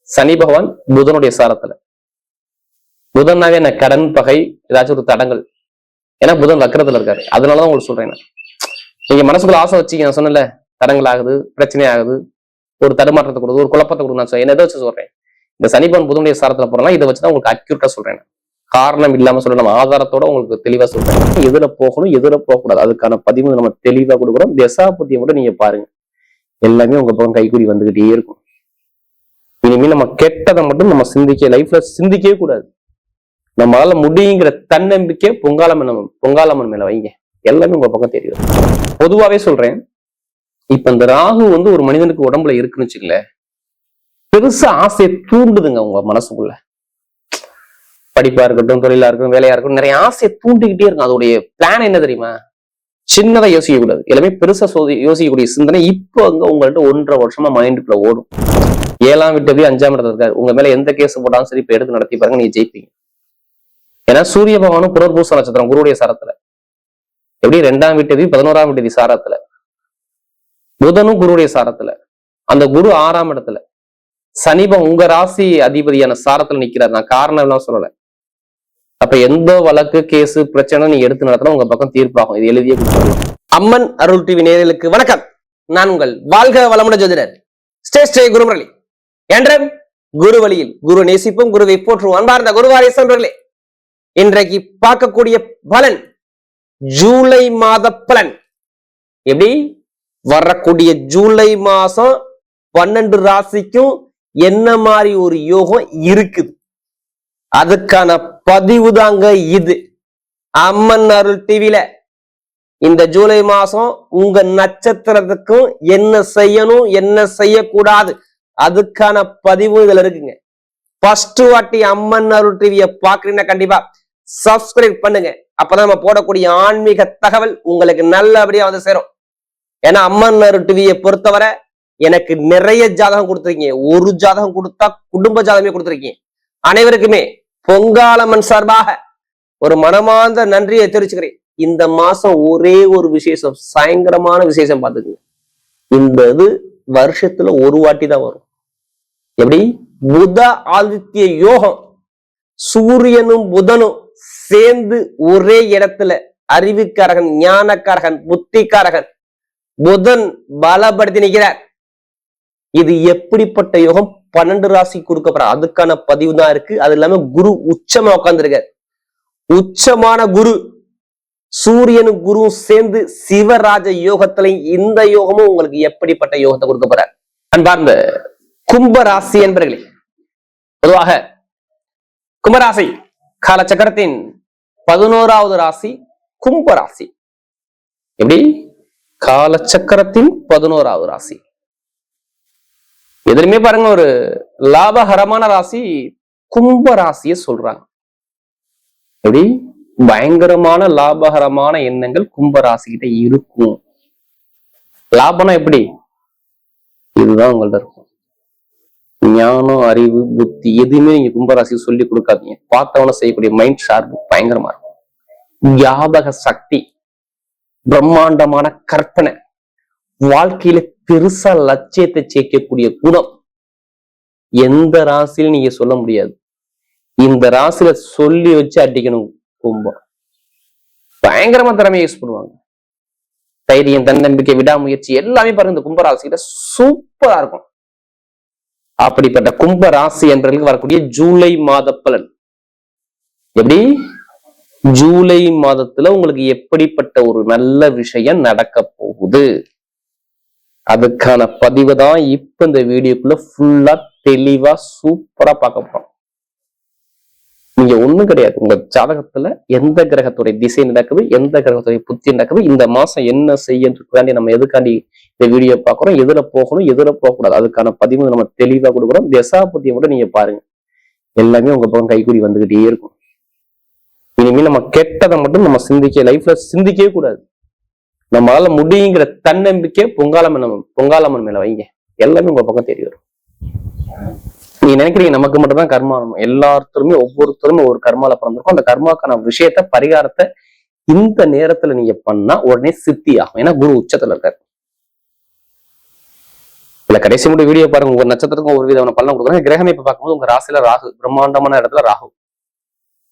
சனி பகவான் புதனுடைய சாரத்துல. புதன்னாவே என்ன கடன் பகை ஏதாச்சும் ஒரு தடங்கள். ஏன்னா புதன் வக்கரத்துல இருக்காரு. அதனாலதான் உங்களுக்கு சொல்றேன். நீங்க மனசுக்குள்ள ஆசை வச்சுக்க, நான் சொன்னல தடங்கள் ஆகுது, பிரச்சனை ஆகுது, ஒரு தடுமாற்றத்தை கொடுக்குது, ஒரு குழப்பத்தை கொடுக்குது. நான் என்ன வச்சு சொல்றேன், இந்த சனி பகவான் புதனுடைய சாரத்துல போறலாம். இதை வச்சுதான் உங்களுக்கு அக்யூரேட்டா சொல்றேன். காரணம் இல்லாம சொல்ல, நம்ம ஆதாரத்தோட உங்களுக்கு தெளிவா சொல்றேன். எதுல போகணும், எதுல போகக்கூடாது, அதுக்கான பதிவு நம்ம தெளிவா கொடுக்குறோம். தசாபுத்தியை மட்டும் நீங்க பாருங்க, எல்லாமே உங்க பக்கம் கைக்கூடி வந்துகிட்டே இருக்கும். இனிமே நம்ம கெட்டதை மட்டும் நம்ம லைஃப்ல சிந்திக்கவே கூடாது. நம்மளால முடியுங்கிற தன்னம்பிக்கை பொங்காலம்மன் மேல வைங்க, எல்லாமே உங்க பக்கம் தெரியும். பொதுவாவே சொல்றேன், இப்ப இந்த ராகு ஒரு மனிதனுக்கு உடம்புல இருக்குன்னு வச்சுக்கல, பெருசா ஆசையை தூண்டுதுங்க உங்க மனசுக்குள்ள. படிப்பா இருக்கட்டும், தொழிலா இருக்கட்டும், வேலையா இருக்கட்டும், நிறைய ஆசையை தூண்டிக்கிட்டே இருக்கும். அதோடைய பிளான் என்ன தெரியுமா? சின்னதா யோசிக்க கூடாது, எல்லாமே பெருசா யோசிக்கக்கூடிய சிந்தனை இப்போ உங்கள்கிட்ட 1.5 வருஷமா மைண்டுக்குள்ள ஓடும். 7ஆம் வீட்டு எப்படி 5ஆம் இடத்துல இருக்காரு, உங்க மேல எந்த கேஸ் போட்டாலும் சரி, இப்ப எடுத்து நடத்தி பாருங்க, நீங்க ஜெயிப்பீங்க. ஏன்னா சூரிய பகவானும் புனர்பூச நட்சத்திரம் குருவுடைய சாரத்துல, எப்படி 2ஆம் வீட்டு 11ஆம் வீட்டு சாரத்துல, புதனும் குருவுடைய சாரத்துல, அந்த குரு 6ஆம் இடத்துல, சனிபம் உங்க ராசி அதிபதியான சாரத்துல நிக்கிறார். நான் காரணம் எல்லாம் சொல்லல. அப்ப எந்த வழக்கு கேஸ் பிரச்சனை நீங்க எடுத்து நடத்தினா உங்க பக்கம் தீர்ப்பாகும். இது எழுதிய கொடுத்துடலாம். அம்மன் அருள் டிவி நேயர்களுக்கு வணக்கம். நான் உங்கள் வாழ்க வளமுடன் ஜோதிடர் ஸ்ரீ குருமுரளி. என்றும் குரு வழியில் குரு நேசிப்பும் குருவை போற்றும் அன்பார்ந்த குருவாரேசர்களே, இன்றைக்கு பார்க்கக்கூடிய பலன் ஜூலை மாத பலன். எப்படி வரக்கூடிய ஜூலை மாசம் 12 ராசிக்கும் என்ன மாதிரி ஒரு யோகம் இருக்குது, அதுக்கான பதிவு தாங்க இது. அம்மன் அருள் டிவில இந்த ஜூலை மாசம் உங்க நட்சத்திரத்துக்கும் என்ன செய்யணும், என்ன செய்யக்கூடாது, அதுக்கான பதிவு இதுல இருக்குங்க. ஃபர்ஸ்ட் வாட்டி அம்மன் அருள் டிவியை பாக்குறீங்கன்னா கண்டிப்பா சப்ஸ்கிரைப் பண்ணுங்க. அப்பதான் நம்ம போடக்கூடிய ஆன்மீக தகவல் உங்களுக்கு நல்லபடியா வந்து சேரும். ஏன்னா அம்மன் அருள் டிவியை பொறுத்தவரை எனக்கு நிறைய ஜாதகம் கொடுத்துருக்கீங்க. ஒரு ஜாதகம் கொடுத்தா குடும்ப ஜாதகமே கொடுத்துருக்கீங்க. அனைவருக்குமே பொங்காலம்மன் சார்பாக ஒரு மனமார்ந்த நன்றியை தெரிவிச்சுக்கிறேன். இந்த மாசம் ஒரே ஒரு விசேஷம், பயங்கரமான விசேஷம் பார்த்துக்குங்க. இந்த இது வருஷத்துல ஒரு வாட்டி தான் வரும். எப்படி புத ஆதித்ய யோகம், சூரியனும் புதனும் சேர்ந்து ஒரே இடத்துல, அறிவுக்காரகன், ஞானக்காரகன், புத்திக்காரகன் புதன் பலப்படுத்தி நிற்கிறார். இது எப்படிப்பட்ட யோகம்? 12 ராசி கொடுக்கப்பட அதுக்கான பதிவு தான் இருக்கு. அது இல்லாம குரு உச்சமா உட்கார்ந்துருக்கார். உச்சமான குரு சூரியனும் குருவும் சேர்ந்து சிவராஜ யோகத்துல இந்த யோகமும் உங்களுக்கு எப்படிப்பட்ட யோகத்தை கொடுக்க போறார்? அன்பார்ந்த கும்பராசி என்பர்களே, பொதுவாக கும்பராசி காலச்சக்கரத்தின் 11வது ராசி கும்பராசி. எப்படி காலச்சக்கரத்தின் 11வது ராசி. எதிலுமே பாருங்க, ஒரு லாபகரமான ராசி கும்ப ராசியை சொல்றாங்க. எப்படி பயங்கரமான லாபகரமான எண்ணங்கள் கும்ப ராசி கிட்ட இருக்கும். லாபம்னா எப்படி? இதுதான் உங்கள்ட்ட இருக்கும். ஞானம், அறிவு, புத்தி எதுவுமே நீங்க கும்பராசிக்கு சொல்லி கொடுக்காதீங்க. பார்த்தவன செய்யக்கூடிய மைண்ட் ஷார்ப் பயங்கரமா இருக்கும். ஞாபக சக்தி, பிரம்மாண்டமான கற்பனை, வாழ்க்கையில பெருசா லட்சியத்தை சேர்க்கக்கூடிய குணம் எந்த ராசியிலும் நீங்க சொல்ல முடியாது. இந்த ராசியில சொல்லி வச்சு அடிக்கணும். கும்பம் பயங்கரமா திறமையை யூஸ் பண்ணுவாங்க. தைரியம், தன்னம்பிக்கை, விடாமுயற்சி எல்லாமே பாருங்க இந்த கும்பராசியில சூப்பரா இருக்கும். அப்படிப்பட்ட கும்ப ராசி என்பவர்களுக்கு வரக்கூடிய ஜூலை மாத பலன் எப்படி? ஜூலை மாதத்துல உங்களுக்கு எப்படிப்பட்ட ஒரு நல்ல விஷயம் நடக்க போகுது, அதுக்கான பதிவு தான் இப்ப இந்த வீடியோக்குள்ள ஃபுல்லா தெளிவா சூப்பரா பார்க்க போறோம். நீங்க ஒண்ணும் கிடையாது, உங்க ஜாதகத்துல எந்த கிரகத்துடைய திசை நடக்குது, எந்த கிரகத்துடைய புத்தி நடக்குது, இந்த மாசம் என்ன செய்யறதுக்காண்டி நம்ம எதுக்காண்டி இந்த வீடியோ பாக்குறோம், எதுல போகணும் எதுல போகக்கூடாது, அதுக்கான பதிவு நம்ம தெளிவா கொடுக்குறோம். தசா புத்தியை மட்டும் நீங்க பாருங்க, எல்லாமே உங்க பக்கம் கைக்கூடி வந்துகிட்டே இருக்கும். இனிமே நம்ம கெட்டதை மட்டும் நம்ம லைஃப்ல சிந்திக்கவே கூடாது. நம்மளால முடியுங்கிற தன்னம்பிக்கை பொங்காலம்மன் மேல வைங்க, எல்லாமே உங்க பக்கம் தெரியும். நீங்க நினைக்கிறீங்க நமக்கு மட்டும் தான் கர்மா, எல்லாத்துமே ஒவ்வொருத்தருமே ஒரு கர்மால பிறந்திருக்கும். அந்த கர்மாக்கான விஷயத்த பரிகாரத்தை இந்த நேரத்துல நீங்க பண்ணா உடனே சித்தி ஆகும். ஏன்னா குரு உச்சத்துல இருக்காரு. இல்ல கடைசி மட்டும் வீடியோ பாருங்க, ஒரு நட்சத்திரத்துக்கும் ஒரு விதமான பலன் கொடுக்குறாங்க. கிரகம் இப்ப பார்க்கும்போது உங்க ராசியில ராகு, பிரம்மாண்டமான இடத்துல ராகு.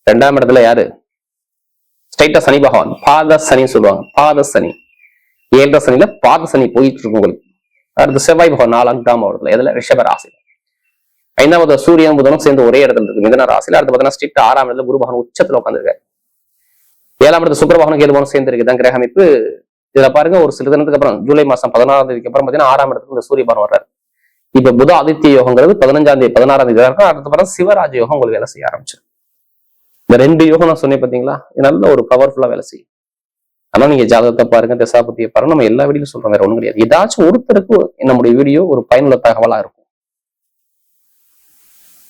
2ஆம் இடத்துல யாரு? ஸ்ட்ரைட்டா சனி பகவான், பாத சனி சொல்லுவாங்க. பாத சனி, 7 சனியில பாத சனி போயிட்டு இருக்கு உங்களுக்கு. அடுத்து செவ்வாய் பகவான் 4ஆம் இடத்துல, எதுல? ரிஷப ராசி. 5ஆவது சூரியன் புதனும் சேர்ந்து ஒரே இடத்துல இருக்கு, மிதன ராசியில. அடுத்து பார்த்தீங்கன்னா ஸ்ட்ரிக்ட் 6ஆம் இடத்துல குரு பகவான் உச்சத்துல உட்காந்துருக்காரு. 7ஆம் இடத்துல சுக்கிர பகவானும் கேது பகவானும் சேர்ந்து இருக்குதான் கிரக அமைப்பு. இதுல பாருங்க, ஒரு சில தினத்துக்கு அப்புறம் ஜூலை மாசம் 16ஆம் தேதிக்கு அப்புறம் பாத்தீங்கன்னா 6ஆம் இடத்துக்கு இந்த சூரிய பகவான் வர்றாரு. இப்ப புத ஆதித்ய யோகங்கிறது 15ஆம் தேதி 16ஆம் தேதி இருக்கும். அடுத்த பிறகு சிவராஜ யோகம் உங்களுக்கு வேலை செய்ய ஆரம்பிச்சிடும். இந்த 2 யோகம் நான் சொன்னேன் பாத்தீங்களா, நல்ல ஒரு பவர்ஃபுல்லா வேலை செய்யும். ஆனா நீங்க ஜாதகத்தை பாருங்க, தசாபதியை பாருங்க. நம்ம எல்லா வீடியோயும் சொல்றோம், வேற ஒண்ணும் கிடையாது. ஏதாச்சும் ஒருத்தருக்கு நம்முடைய வீடியோ ஒரு பயனுள்ள தகவலா இருக்கும்.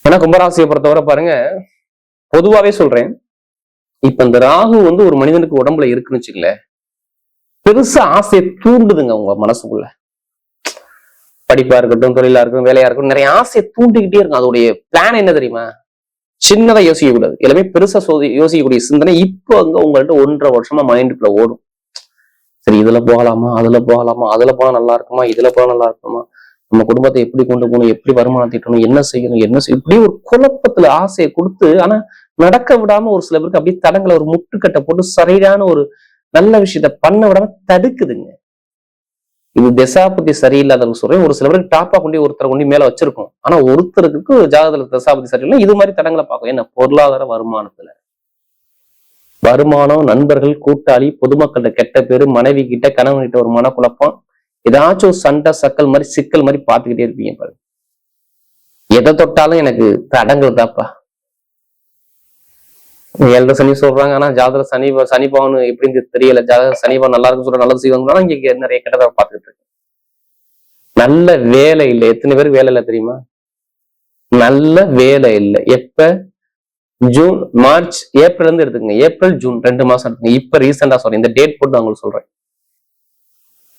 ஏன்னா கும்பராசியை பொறுத்தவரை பாருங்க, பொதுவாவே சொல்றேன், இப்ப இந்த ராகு ஒரு மனிதனுக்கு உடம்புல இருக்குன்னு வச்சுக்கல, பெருசா ஆசையை தூண்டுதுங்க உங்க மனசுக்குள்ள. படிப்பா இருக்கட்டும், தொழிலா இருக்கட்டும், வேலையா இருக்கட்டும், நிறைய ஆசையை தூண்டிக்கிட்டே இருக்கும். அதோடைய பிளான் என்ன தெரியுமா? சின்னதா யோசிக்க கூடாது, எல்லாமே பெருசா யோசிக்கக்கூடிய சிந்தனை இப்போ உங்கள்ட்ட 1.5 வருஷமா மைண்டுக்குள்ள ஓடும். சரி, இதுல போகலாமா, அதுல போகலாமா, அதுல போனா நல்லா இருக்குமா, இதுல போனா நல்லா இருக்குமா, நம்ம குடும்பத்தை எப்படி கொண்டு போகணும், எப்படி வருமானம் தீட்டணும், என்ன செய்யணும், இப்படி ஒரு குழப்பத்துல ஆசையை கொடுத்து, ஆனா நடக்க விடாம ஒரு சில பேருக்கு அப்படியே தடங்களை ஒரு முட்டுக்கட்டை போட்டு சரியான ஒரு நல்ல விஷயத்த பண்ண விடாம தடுக்குதுங்க. இது தசாபதி சரியில்லாதன்னு சொல்றேன். ஒரு சில பேருக்கு டாப்பா ஒருத்தரை கொண்டு மேல வச்சிருக்கோம். ஆனா ஒருத்தருக்கு ஜாதகத்துல தசாபதி சரியில்லை, இது மாதிரி தடங்களை பார்க்கும். என்ன? பொருளாதார வருமானத்துல, வருமானம், நண்பர்கள், கூட்டாளி, பொதுமக்கள்கிட்ட கெட்ட பேரு, மனைவி கிட்ட, கணவன் கிட்ட ஒரு மனக்குழப்பம், ஏதாச்சும் ஒரு சண்டை சக்கல் மாதிரி சிக்கல் மாதிரி பார்த்துக்கிட்டே இருப்பீங்க பாருங்க. எதை தொட்டாலும் எனக்கு தடங்கள் தாப்பா. 7 சனி சொல்றாங்க, ஆனா ஜாதக சனி பவன் எப்படின்னு தெரியல. ஜாதக சனி பவன் நல்லா இருக்கு சொல்ற, நல்லது செய்வாங்க. இங்க நிறைய கெட்டதை பார்த்துக்கிட்டு இருக்கு. நல்ல வேலை இல்லை. எத்தனை பேருக்கு வேலை இல்லை தெரியுமா? நல்ல வேலை இல்லை. எப்ப? ஜூன், மார்ச், ஏப்ரல் இருந்து எடுத்துக்கங்க. ஏப்ரல், ஜூன் 2 மாசம் எடுத்துங்க. இப்ப ரீசெண்டா சொல்றேன், இந்த டேட் போட்டு நான் உங்களுக்கு சொல்றேன்.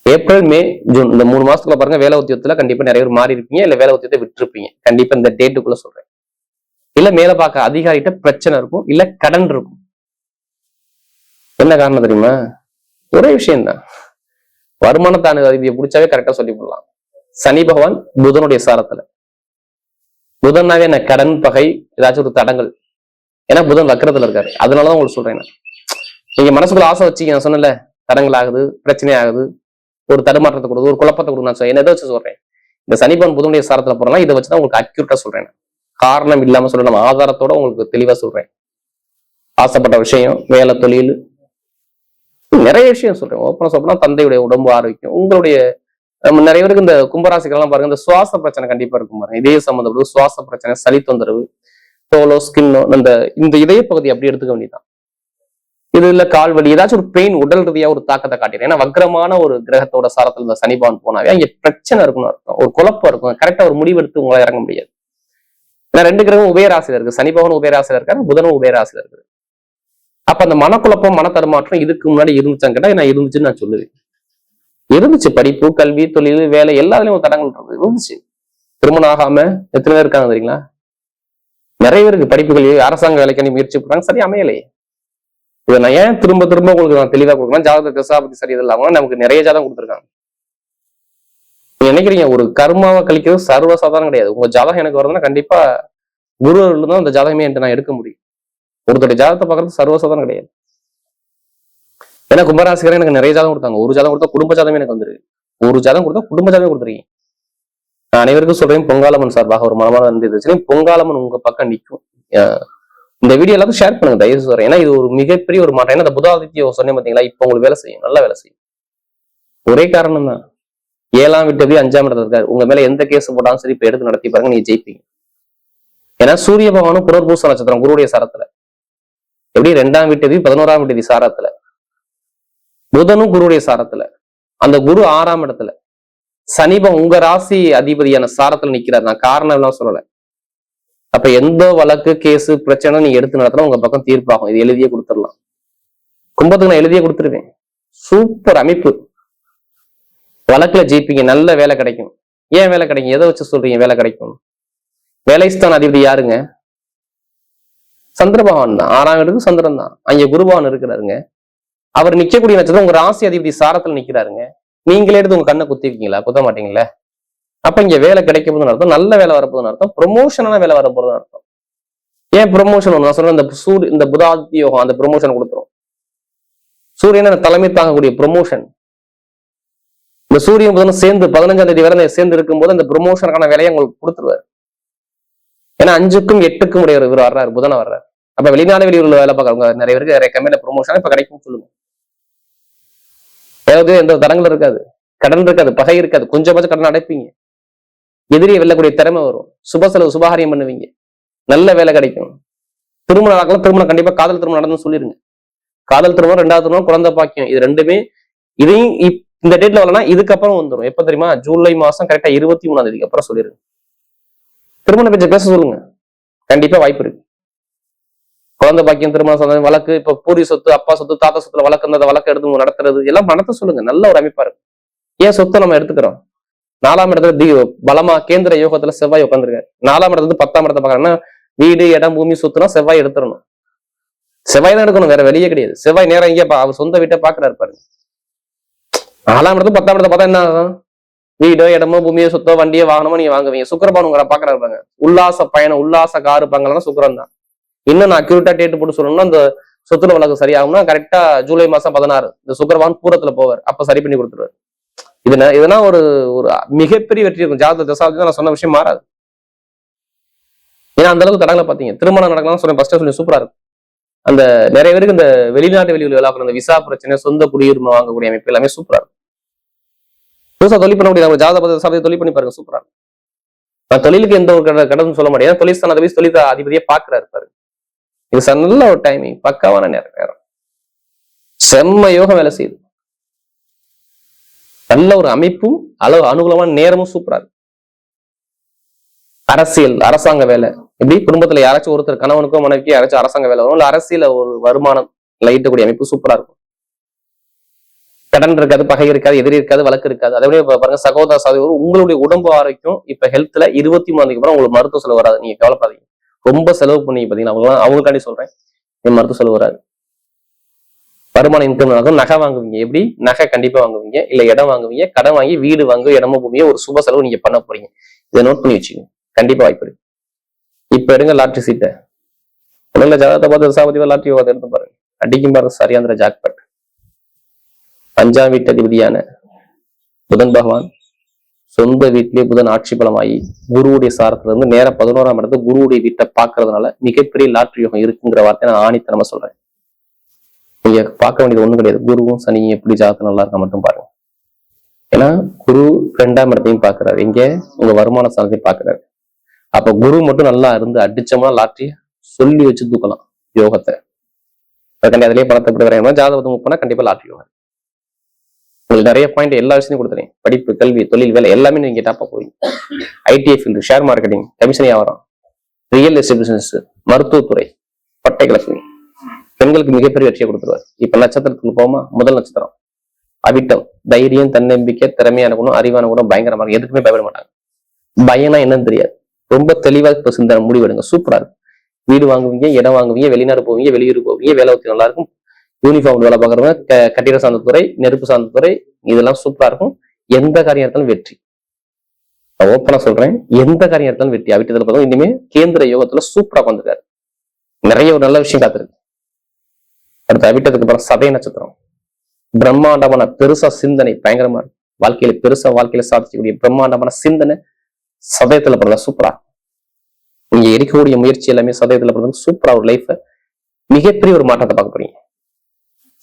ஏப்ரல், மே, ஜூன் இந்த 3 மாசத்துல பாருங்க, வேலை உத்தியோகத்துல கண்டிப்பா நிறைய பேர் மாறி இருப்பீங்க, இல்ல வேலை உத்தியோகத்தை விட்டுருப்பீங்க. கண்டிப்பா இந்த டேட்டுக்குள்ள சொல்றேன். இல்ல மேல பார்க்க அதிகாரிகிட்ட பிரச்சனை இருக்கும், இல்ல கடன் இருக்கும். என்ன காரணம் தெரியுமா? ஒரே விஷயம்தான். வருமானத்தான அதிபதியை பிடிச்சாவே கரெக்டா சொல்லி போடலாம். சனி பகவான் புதனுடைய சாரத்துல. புதன்னாவே என்ன? கடன், பகை, ஏதாச்சும் ஒரு தடங்கள். ஏன்னா புதன் வக்கரத்துல இருக்காரு. அதனாலதான் உங்களுக்கு சொல்றேன். நீங்க மனசுக்குள்ள ஆசை வச்சுக்க, நான் சொன்னல, தடங்கள் ஆகுது, பிரச்சனை ஆகுது, ஒரு தடுமாற்றத்தை கொடுக்குது, ஒரு குழப்பத்தை கொடுக்குது. நான் என்ன வச்சு சொல்றேன், இந்த சனி பகவான் புதனுடைய சாரத்துல போறலாம். இதை வச்சுதான் உங்களுக்கு அக்யூரேட்டா சொல்றேன். காரணம் இல்லாம சொல்றேன், நம்ம ஆதாரத்தோட உங்களுக்கு தெளிவா சொல்றேன். ஆசைப்பட்ட விஷயம், வேலை, தொழில், நிறைய விஷயம் சொல்றேன். ஓப்பனா சொல்றேன். தந்தையுடைய உடம்பு ஆரோக்கியம், உங்களுடைய நிறைய பேருக்கு இந்த கும்பராசிக்கெல்லாம் பாருங்க, இந்த சுவாச பிரச்சனை கண்டிப்பா இருக்கும் பாருங்க. இதய சம்பந்தப்பட்ட சுவாச பிரச்சனை, சளி தொந்தரவு, தோலோ, ஸ்கின்னோ, இந்த இதய பகுதி அப்படி எடுத்துக்க வேண்டியதான். இது இல்ல கால் வலி, ஏதாச்சும் ஒரு பெயின், உடல் ரீதியா ஒரு தாக்கத்தை காட்டிடும். ஏன்னா வக்ரமான ஒரு கிரகத்தோட சாரத்துல இந்த சனிபான் போனாவே அங்க பிரச்சனை இருக்குன்னு அர்த்தம். ஒரு குழப்பம் இருக்கும். கரெக்டா ஒரு முடிவெடுத்து உங்களால இறங்க முடியாது. ஏன்னா 2 கிரகம் உபயராசியில இருக்கு. சனி பகவான் உபயராசியில இருக்காரு, புதனும் உபயராசியில இருக்கு. அப்ப அந்த மனக்குழப்பம், மன தடுமாற்றம் இதுக்கு முன்னாடி இருந்துச்சான்னு கேட்டா நான் இருந்துச்சுன்னு நான் சொல்லுவேன். இருந்துச்சு. படிப்பு, கல்வி, தொழில், வேலை எல்லாத்துலயும் ஒரு தடங்கள் இருந்துச்சு. திருமணம் ஆகாம எத்தனை பேர் இருக்காங்க தெரியுங்களா? நிறைய பேருக்கு படிப்புகள், அரசாங்க வேலைக்கு முயற்சி பண்றாங்க, சரி அமையலையே. இதை நான் ஏன் திரும்ப திரும்ப உங்களுக்கு நான் தெளிவா கொடுக்குறேன், ஜாதக தசாபதி சரி இல்லாம நமக்கு நிறைய ஜாதகம் கொடுத்துருக்காங்க. நீங்க நினைக்கிறீங்க ஒரு கர்மாவை கழிக்கிறது சர்வசாதாரணம் கிடையாது. உங்க ஜாதகம் எனக்கு வருதுன்னா கண்டிப்பா குரு தான் அந்த ஜாதகமே என்கிட்ட நான் எடுக்க முடியும். ஒருத்தருடைய ஜாதகத்தை பார்க்கறது சர்வசாதாரணம் கிடையாது. ஏன்னா கும்பராசிக்காரன் எனக்கு நிறைய ஜாதகம் கொடுத்தாங்க. ஒரு ஜாதகம் கொடுத்தா குடும்ப ஜாதகமே எனக்கு வந்துருக்கு. ஒரு ஜாதகம் கொடுத்தா குடும்ப ஜாதகம் கொடுத்துருக்கீங்க. நான் அனைவருக்கும் சொல்றேன், பொங்காலம்மன் சார்பாக ஒரு மனமான நன்றி தெரிவிச்சு, பொங்காலம்மன் உங்க பக்கம் நிற்கும். இந்த வீடியோ எல்லாத்தையும் ஷேர் பண்ணுங்க தயவு சொல்றேன். ஏன்னா இது ஒரு மிகப்பெரிய ஒரு மாற்றம். ஏன்னா இந்த புதாதித்ய சொன்னேன் பாத்தீங்களா, இப்ப உங்களுக்கு வேலை செய்யும், நல்லா வேலை செய்யும். ஒரே காரணம் தான், 7ஆம் வீட்டு 5ஆம் இடத்துல இருக்காரு. உங்க மேல எந்த கேஸ் போட்டாலும் சரி இப்ப எடுத்து நடத்தி பாருங்க, நீங்க ஜெயிப்பீங்க. ஏன்னா சூரிய பகவானும் புனர்பூச நட்சத்திரம் குருவுடைய சாரத்துல, எப்படி 2ஆம் வீட்டு 11ஆம் வீட்டு சாரத்துல, புதனும் குருவுடைய சாரத்துல, அந்த குரு 6ஆம் இடத்துல, சனிபம் உங்க ராசி அதிபதியான சாரத்துல நிக்கிறார். நான் காரணம் எல்லாம் சொல்லல. அப்ப எந்த வழக்கு, கேஸ், பிரச்சனை நீங்க எடுத்து நடத்தினா உங்க பக்கம் தீர்ப்பாகும். இது எழுதியே கொடுத்துடலாம். கும்பத்துக்கு நான் எழுதியே கொடுத்துருவேன். சூப்பர் அமைப்பு. வழக்குல ஜெயிப்பீங்க, நல்ல வேலை கிடைக்கும். ஏன் வேலை கிடைக்கும்? எதை வச்சு சொல்றீங்க வேலை கிடைக்கும்? வேலைஸ்தான் அதிபதி யாருங்க? சந்திர பகவான் தான். 6ஆம் வீட்டுக்கு சந்திரன் தான். அங்க குருபகவான் இருக்கிறாருங்க. அவர் நிக்கக்கூடிய நட்சத்திரம் உங்க ராசி அதிபதி சாரத்துல நிக்கிறாருங்க. நீங்களே எடுத்து உங்க கண்ணை குத்திருக்கீங்களா? குத்த மாட்டீங்களா? அப்ப இங்க வேலை கிடைக்க போதுன்னு அர்த்தம், நல்ல வேலை வரப்போதுன்னு அர்த்தம், ப்ரொமோஷனான வேலை வரப்போதுன்னு அர்த்தம். ஏன் ப்ரொமோஷன்? நான் சொல்றேன், இந்த புதாதி யோகம் அந்த ப்ரொமோஷன் கொடுத்துரும். சூரியனை தலைமை தாங்கக்கூடிய ப்ரொமோஷன். இந்த சூரியன் புதன் சேர்ந்து 15ஆம் தேதி வேலை சேர்ந்து இருக்கும்போது அந்த ப்ரொமோஷனுக்கான வேலையை உங்களுக்கு கொடுத்துருவாரு. ஏன்னா 5க்கும் 8க்கும் உடைய இவர் வர்றாரு, புதனை வர்றாரு. அப்ப வெளிநாடு வெளியூர்ல வேலை பார்க்கறவங்க நிறைய பேருக்கு கம்பெனில ப்ரொமோஷன் இப்ப கிடைக்கும் சொல்லுங்க. ஏதாவது எந்த தடங்கள் இருக்காது, கடன் இருக்காது, பகை இருக்காது, கொஞ்சமாச்சும் கடன் அடைப்பீங்க, எதிரியை வெல்லக்கூடிய திறமை வரும், சுப செலவு சுபகாரியம் பண்ணுவீங்க, நல்ல வேலை கிடைக்கும். திருமணம் நடக்கலாம், திருமணம் கண்டிப்பா காதல் திருமணம் நடந்து சொல்லிருங்க. காதல் திருமணம், 2வது திருமணம், குழந்தை பாக்கியம், இது ரெண்டுமே இதையும் இந்த டேட்ல வரலன்னா இதுக்கப்புறம் வந்துடும். எப்ப தெரியுமா? ஜூலை மாசம் கரெக்டா 23ஆம் தேதிக்கு அப்புறம் சொல்லிருங்க. திருமண பேச்ச பேச சொல்லுங்க, கண்டிப்பா வாய்ப்பு இருக்கு. குழந்தை பாக்கியம், திருமண வழக்கு, இப்ப பூரி சொத்து, அப்பா சொத்து, தாத்தா சொத்துல வழக்கு இருந்த வழக்கு எடுத்து நடத்துறது எல்லாம் நடத்த சொல்லுங்க. நல்ல ஒரு அமைப்பா இருக்கு. ஏன் சொத்தை நம்ம எடுத்துக்கிறோம்? 4ஆம் இடத்துல பலமா கேந்திர யோகத்துல செவ்வாய் உட்காந்துருக்காரு. 4ஆம் இடத்துல 10ஆம் இடத்தை பாக்குறேன்னா வீடு, இடம், பூமி, சொத்துனா செவ்வாய் எடுத்துடணும். செவ்வாய் தான் எடுக்கணும், வேற வெளியே கிடையாது. செவ்வாய் நேரம் இங்கே அவர் சொந்த வீட்டை பாக்குறாரு பாருங்க. 4ஆம் இடத்துல 10ஆம் இடத்தை பார்த்தா என்ன ஆகும்? வீடோ, இடமோ, பூமியோ, சொத்தோ, வண்டியோ, வாகனமோ நீங்க வாங்குவீங்க. சுக்கிரபான் உங்களை பாக்குறாரு பாருங்க. உல்லாச பயணம், உல்லாச காரு பாங்கன்னா சுக்கிரன் தான். இன்னும் நான் அக்யூரேட்டா டேட் போட்டு சொல்லணும்னா, அந்த சொத்துல வழக்கு சரியாகும்னா கரெக்டா ஜூலை மாசம் 16 இந்த சுக்கிரபான் பூரத்துல போவார். அப்ப சரி பண்ணி கொடுத்துருவாரு. இதுனா ஒரு மிகப்பெரிய வெற்றி இருக்கும். ஜாதக தசாப்தி நான் சொன்ன விஷயம் மாறாது. ஏன்னா அந்த அளவுக்கு தடங்களை பாத்தீங்க. திருமணம் நடக்கலாம் சொன்ன ஃபர்ஸ்ட் சொல்லி சூப்பரா இருக்கும். அந்த நிறைய பேருக்கு இந்த வெளிநாட்டு வெளியூர் விழாக்கள், அந்த விசா பிரச்சனை, சொந்த குடியுரிமை வாங்கக்கூடிய அமைப்பு எல்லாமே சூப்பரா இருக்கும். புதுசா தொழில் பண்ண முடியாது. ஜாதக தசாப்தி தொழில் பண்ணி பாருங்க, சூப்பரா இருக்கும். நான் தொழிலுக்கு எந்த ஒரு கடன் சொல்ல முடியாது. தொழில் ஸ்தானாதிபதி தொழில் அதிபதியே பாக்குறாரு பாரு. இது நல்ல ஒரு டைமிங், பக்காவான நேரம், செம்ம யோகம் வேலை செய்யுது. நல்ல ஒரு அமைப்பும் அனுகூலமான நேரமும் சூப்பரா இருக்கு. அரசியல், அரசாங்க வேலை, இப்படி குடும்பத்துல யாராச்சும் ஒருத்தர் கணவனுக்கோ மனைவிக்கோ யாராச்சும் அரசாங்க வேலை வரும், இல்ல அரசியல ஒரு வருமானம் லைட்டக்கூடிய அமைப்பு சூப்பரா இருக்கும். கடன் இருக்காது, பகை இருக்காது, எதிரி இருக்காது, வழக்கு இருக்காது. அதே பாருங்க, சகோதர சகோதரி உங்களுடைய உடம்பு ஆரோக்கியம் இப்ப ஹெல்த்ல 23ஆம் தேதிக்கு அப்புறம் உங்களுக்கு மருத்துவ செலவு வராது. நீங்க கவலைப்படாதீங்க. ரொம்ப செலவு பண்ணி பாத்தீங்கன்னா அவங்களுக்காண்டி சொல்றேன், என் மருத்துவ செலவு வராது. வருமான இன்கம் நடக்கும். நகை வாங்குவீங்க, எப்படி நகை கண்டிப்பா வாங்குவீங்க, இல்ல இடம் வாங்குவீங்க, கடன் வாங்கி வீடு வாங்க, இடமோ பூமியோ ஒரு சுப செலவு நீங்க பண்ண போறீங்க. இதை நோட் பண்ணி வச்சுக்கோங்க, கண்டிப்பா வாய்ப்பு இருக்கு. இப்ப எடுங்க லாட்ரி சீட்டை, உடல்ல ஜாதகத்தை பார்த்து சாபதி லாட்ரி யோகத்தை எடுத்து பாருங்க, அடிக்கும் பாருங்க சரியாந்திர ஜாக்பட். 5ஆம் வீட்டு அதிபதியான புதன் பகவான் சொந்த வீட்டிலேயே புதன் ஆட்சி பலமாயி குருவுடைய சாரத்துல இருந்து நேரம் 11ஆம் இடத்துல குருவுடைய வீட்டை பாக்குறதுனால மிகப்பெரிய லாட்ரி யோகம் இருக்குங்கிற வார்த்தை நான் ஆணித்தனமா சொல்றேன். நீங்க பார்க்க வேண்டியது ஒண்ணும் கிடையாது. குருவும் சனியும் எப்படி ஜாதகம் நல்லா இருக்க மட்டும் பாருங்க. ஏன்னா குரு 2ஆம் இடத்தையும் பாக்குறாரு, இங்க உங்க வருமான ஸ்தானத்தையும் பாக்குறாரு. அப்ப குரு மட்டும் நல்லா இருந்து அடிச்சோம்னா லாட்ரி சொல்லி வச்சு தூக்கலாம் யோகத்தை. அதுலேயே பணத்தை எப்படி வரையணும், ஜாதகத்தை மூவ் பண்ணா கண்டிப்பா லாட்ரி யோகம். உங்களுக்கு நிறைய பாயிண்ட் எல்லா விஷயத்தையும் கொடுத்துறேன். படிப்பு, கல்வி, தொழில், வேலை எல்லாமே நீங்க டாப்பா போய் ITI field, share marketing, commission வியாபாரம், ரியல் எஸ்டேட் பிசினஸ், மருத்துவத்துறை, பட்டை கிளப்பி பெண்களுக்கு மிகப்பெரிய வெற்றியை கொடுத்துருவார். இப்ப நட்சத்திரத்துக்கு போமா, முதல் நட்சத்திரம் அவிட்டம், தைரியம், தன்னம்பிக்கை, திறமையான குணம், அறிவான குணம் பயங்கரமா இருக்கு. எதுக்குமே பயப்பட மாட்டாங்க. பயம்னா என்னன்னு தெரியாது. ரொம்ப தெளிவா இப்ப சிந்தனை முடிவெடுங்க, சூப்பரா இருக்கும். வீடு வாங்குவீங்க, இடம் வாங்குவீங்க, வெளிநாடு போவீங்க, வெளியூர் போவீங்க, வேலை வச்சு நல்லா இருக்கும். யூனிஃபார்ம் வேலை பார்க்குறவங்க, கட்டிட சார்ந்த துறை, நெருப்பு சார்ந்த துறை, இதெல்லாம் சூப்பரா இருக்கும். எந்த காரியம் எடுத்தாலும் வெற்றி. ஓப்பனா சொல்றேன், எந்த காரியம் எடுத்தாலும் வெற்றி. அவிட்டத்துல பார்த்தா இனிமே கேந்திர யோகத்துல சூப்பரா வந்துருக்காரு. நிறைய ஒரு நல்ல விஷயம் காத்திருக்கு. அடுத்து அவிட்டத்துக்கு அப்புறம் சதய நட்சத்திரம், பிரம்மாண்டமான பெருசா சிந்தனை பயங்கரமா இருக்கு. வாழ்க்கையில சாதிக்கக்கூடிய பிரம்மாண்டமான சிந்தனை சதயத்துல பிறந்தா சூப்பரா. நீங்க எடுக்கக்கூடிய முயற்சி எல்லாமே சதயத்துல பிறந்த சூப்பரா ஒரு லைஃப், மிகப்பெரிய ஒரு மாற்றத்தை பார்க்க போறீங்க.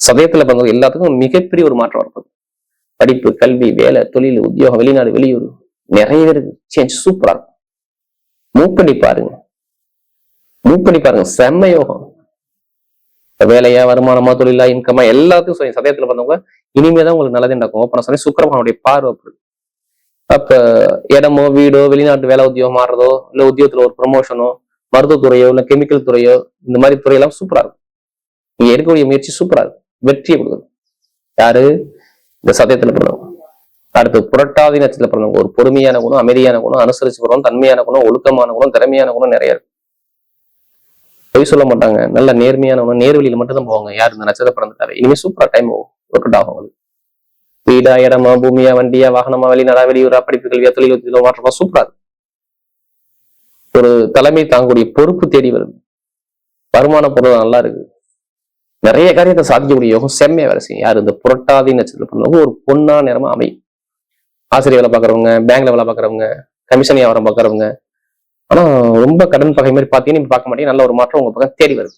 சதயத்துல பிறந்த எல்லாத்துக்கும் மிகப்பெரிய ஒரு மாற்றம் வரப்போகுது. படிப்பு, கல்வி, வேலை, தொழில், உத்தியோகம், வெளிநாடு, வெளியூர், நிறைய பேருக்கு சேஞ்ச் சூப்பரா இருக்கும். மூவ் பண்ணி பாருங்க, செம்ம யோகம். வேலையா, வருமானமா, தொழிலா, இன்கமா எல்லாத்தையும் சொல்லி சதயத்துல பிறந்தவங்க இனிமேதான் உங்களுக்கு நல்லதே நடக்கும். ஓப்பனா சொல்லி சுக்கிரனுடைய பார்வை. அப்ப இடமோ, வீடோ, வெளிநாட்டு வேலை உத்தியோகம் மாறுறதோ, இல்ல உத்தியோகத்துல ஒரு ப்ரமோஷனோ, மருத்துவத்துறையோ, இல்ல கெமிக்கல் துறையோ, இந்த மாதிரி துறையெல்லாம் சூப்பரா இருக்கும். நீங்க எடுக்கக்கூடிய முயற்சி சூப்பரா இருக்கும், வெற்றியை கொடுக்குது. யாரு? இந்த சதயத்துல பிறந்தவங்க. அடுத்து புரட்டாதி நட்சத்திரத்துல பிறந்தவங்க ஒரு பொறுமையான குணம், அமைதியான குணம், அனுசரிச்சு குணம், தன்மையான குணம், ஒழுக்கமான குணம், திறமையான குணம் நிறைய இருக்கு. பொய் சொல்ல மாட்டாங்க, நல்ல நேர்மையான குணம், நேர்வழியில மட்டும் தான் போவாங்க. யாரு இந்த நட்சத்திரம் பிறந்துட்டாரு, இனிமே சூப்பரா டைம் ஒர்க் அவுட் ஆகும். வீடா, இடமா, பூமியா, வண்டியா, வாகனமா, வெளிநாடா, வெளியூரா, படிப்பு, கல்வியா, தொழில் மாற்றமா, சூப்பரா இருக்கு. ஒரு தலைமை தாங்கக்கூடிய பொறுப்பு தேடி வருது. வருமான பொருள் நல்லா இருக்கு. நிறைய காரியத்தை சாதிக்கக்கூடிய யோகம் செம்மையா வேலை செய்யும். யாரு இந்த புரட்டாதி நட்சத்திரம் பண்ணவங்க ஒரு பொண்ணா நேரமா அமையும். ஆசிரியர் வேலை பாக்குறவங்க, பேங்க்ல வேலை பாக்குறவங்க, கமிஷன் வியாபாரம் பாக்குறவங்க, ஆனா ரொம்ப கடன் பகை மாதிரி பாத்தீங்கன்னு பார்க்க மாட்டீங்க. நல்ல ஒரு மாற்றம் உங்க பக்கம் தேடி வருது.